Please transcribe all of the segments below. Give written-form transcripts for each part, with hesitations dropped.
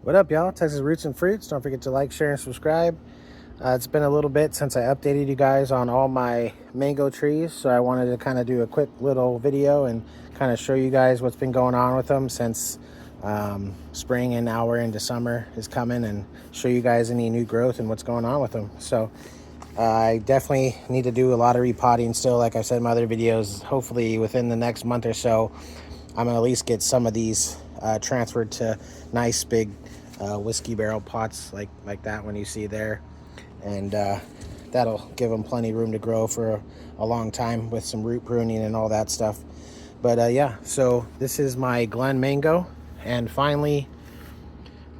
What up, y'all? Texas Roots and Fruits. Don't forget to like, share, and subscribe. It's been a little bit since I updated you guys on all my mango trees, so I wanted to kind of do a quick little video and kind of show you guys what's been going on with them since spring, and now we're into summer is coming, and show you guys any new growth and what's going on with them. So I definitely need to do a lot of repotting still, like I said in my other videos. Hopefully within the next month or so, I'm gonna at least get some of these transferred to nice big whiskey barrel pots like that one you see there, and that'll give them plenty of room to grow for a long time with some root pruning and all that stuff. But yeah, so this is my Glen Mango, and finally,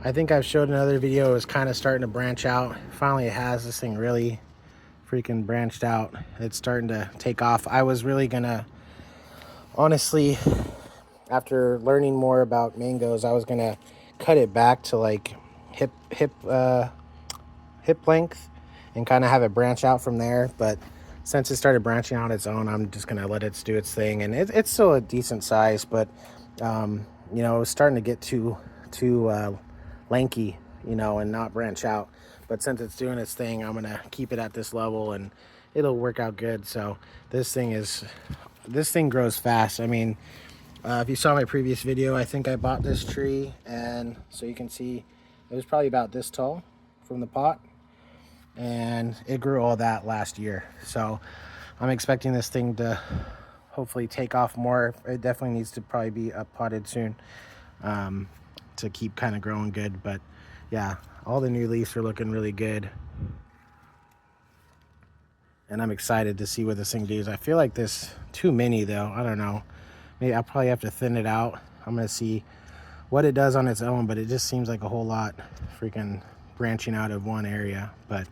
I think I've showed another video, is kind of starting to branch out. Finally it has. This thing really freaking branched out. It's starting to take off. I was really gonna, honestly, after learning more about mangoes, I was gonna cut it back to like hip length and kind of have it branch out from there. But since it started branching out on its own, I'm just gonna let it do its thing. And it's still a decent size, but you know, it was starting to get too lanky, you know, and not branch out. But since it's doing its thing, I'm gonna keep it at this level and it'll work out good. So this thing grows fast. I mean, if you saw my previous video, I think I bought this tree, and so you can see it was probably about this tall from the pot, and it grew all that last year. So I'm expecting this thing to hopefully take off more. It definitely needs to probably be up potted soon to keep kind of growing good. But yeah, all the new leaves are looking really good, and I'm excited to see what this thing does. I feel like this too many though. I don't know. Maybe I'll probably have to thin it out. I'm gonna see what it does on its own, but it just seems like a whole lot freaking branching out of one area. But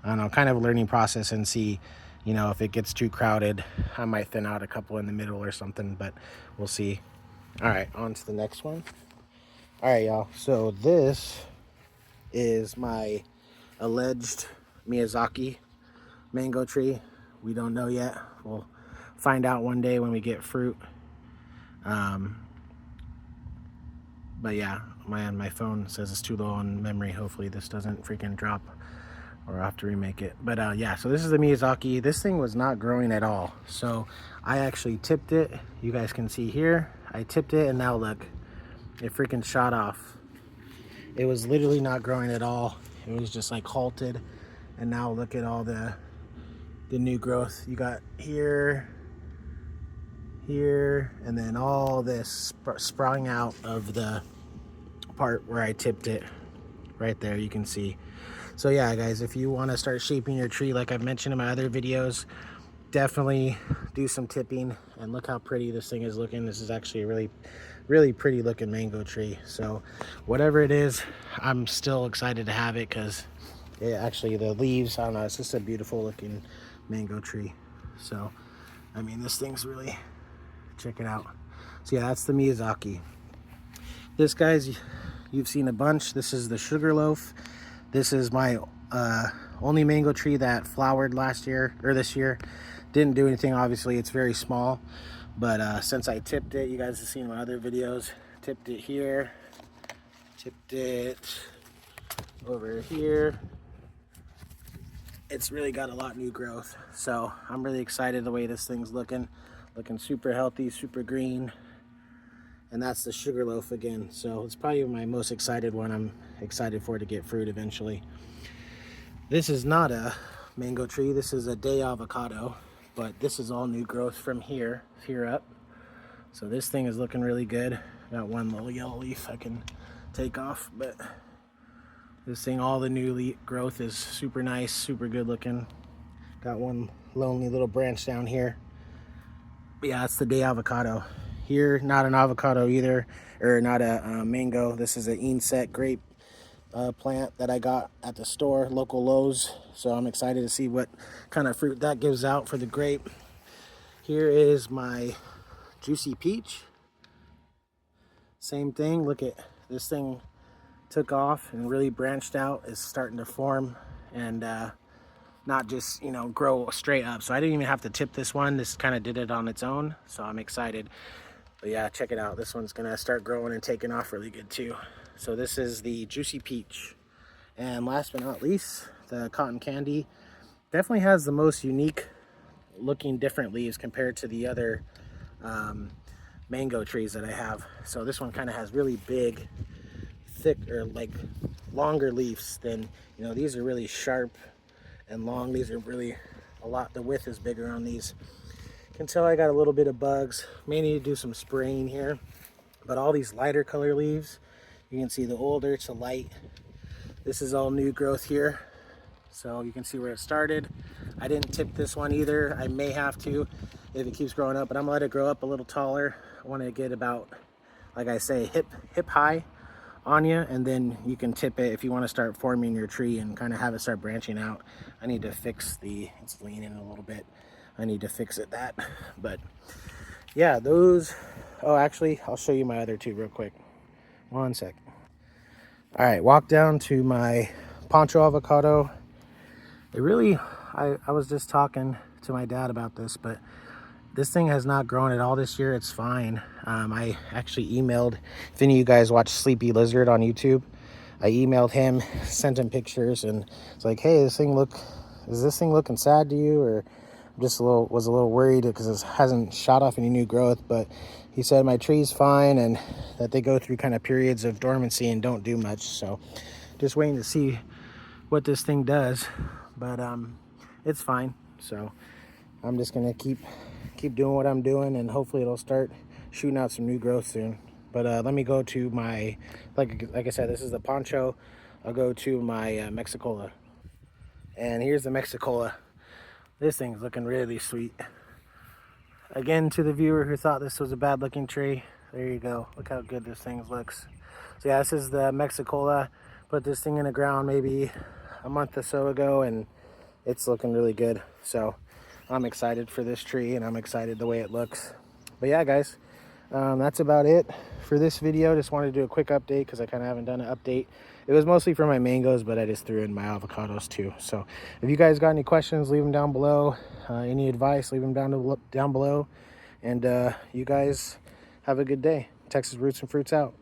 I don't know, kind of a learning process, and see, you know, if it gets too crowded, I might thin out a couple in the middle or something, but we'll see. All right, on to the next one. All right, y'all, so this is my alleged Miyazaki mango tree. We don't know yet. We'll find out one day when we get fruit. But yeah, my phone says it's too low on memory. Hopefully this doesn't freaking drop or I'll have to remake it. But yeah, so this is the Miyazaki. This thing was not growing at all. So I actually tipped it. You guys can see here, I tipped it, and now look, it freaking shot off. It was literally not growing at all. It was just like halted. And now look at all the new growth you got here, and then all this sprouting out of the part where I tipped it. Right there, you can see. So yeah, guys, if you want to start shaping your tree like I've mentioned in my other videos, definitely do some tipping. And look how pretty this thing is looking. This is actually a really pretty looking mango tree. So whatever it is, I'm still excited to have it, because actually the leaves, I don't know, it's just a beautiful looking mango tree. So I mean, this thing's really, check it out. So yeah, that's the Miyazaki. This, guys, you've seen a bunch. This is the Sugarloaf. This is my only mango tree that flowered last year, or this year. Didn't do anything, obviously. It's very small, but since I tipped it, you guys have seen my other videos, tipped it here, tipped it over here. It's really got a lot of new growth. So I'm really excited the way this thing's looking super healthy, super green. And that's the Sugarloaf again. So it's probably my most excited one. I'm excited for it to get fruit eventually. This is not a mango tree. This is a Avocado, but this is all new growth from here up. So this thing is looking really good. Got one little yellow leaf I can take off, but this thing, all the new growth is super nice, super good looking. Got one lonely little branch down here. But yeah, it's the Avocado. Here, not an avocado either, or not a mango. This is an inset grape plant that I got at the store, local Lowe's. So I'm excited to see what kind of fruit that gives out for the grape. Here is my juicy peach. Same thing. Look at this thing, took off and really branched out. Is starting to form and not just, you know, grow straight up. So I didn't even have to tip this one. This kind of did it on its own. So I'm excited. But yeah, check it out. This one's gonna start growing and taking off really good too. So this is the Juicy Peach. And last but not least, the Cotton Candy. Definitely has the most unique looking different leaves compared to the other mango trees that I have. So this one kind of has really big, thick, or like longer leaves than, you know, these are really sharp and long. These are really a lot, the width is bigger on these. You can tell I got a little bit of bugs. May need to do some spraying here. But all these lighter color leaves, you can see the older to light. This is all new growth here. So you can see where it started. I didn't tip this one either. I may have to if it keeps growing up, but I'm gonna let it grow up a little taller. I want to get about, like I say, hip high on you, and then you can tip it if you want to start forming your tree and kind of have it start branching out. I need to fix it's leaning a little bit. I need to fix that. But yeah, those, oh, actually, I'll show you my other two real quick. One sec. All right, walk down to my Poncho Avocado. It really, I was just talking to my dad about this, but this thing has not grown at all this year. It's fine. I actually emailed, if any of you guys watch Sleepy Lizard on YouTube, I emailed him, sent him pictures, and it's like, hey, is this thing looking sad to you? Or just was a little worried because it hasn't shot off any new growth. But he said my tree's fine and that they go through kind of periods of dormancy and don't do much. So just waiting to see what this thing does. But it's fine. So I'm just gonna keep doing what I'm doing, and hopefully it'll start shooting out some new growth soon. But let me go to my, like I said, this is the Poncho. I'll go to my Mexicola. And here's the Mexicola. This thing's looking really sweet. Again, to the viewer who thought this was a bad looking tree, there you go. Look how good this thing looks. So yeah, this is the Mexicola. Put this thing in the ground maybe a month or so ago, and it's looking really good. So I'm excited for this tree, and I'm excited the way it looks. But yeah, guys, that's about it for this video. Just wanted to do a quick update because I kind of haven't done an update. It was mostly for my mangoes, but I just threw in my avocados too. So if you guys got any questions, leave them down below. Any advice, leave them down below. And you guys have a good day. Texas Roots and Fruits out.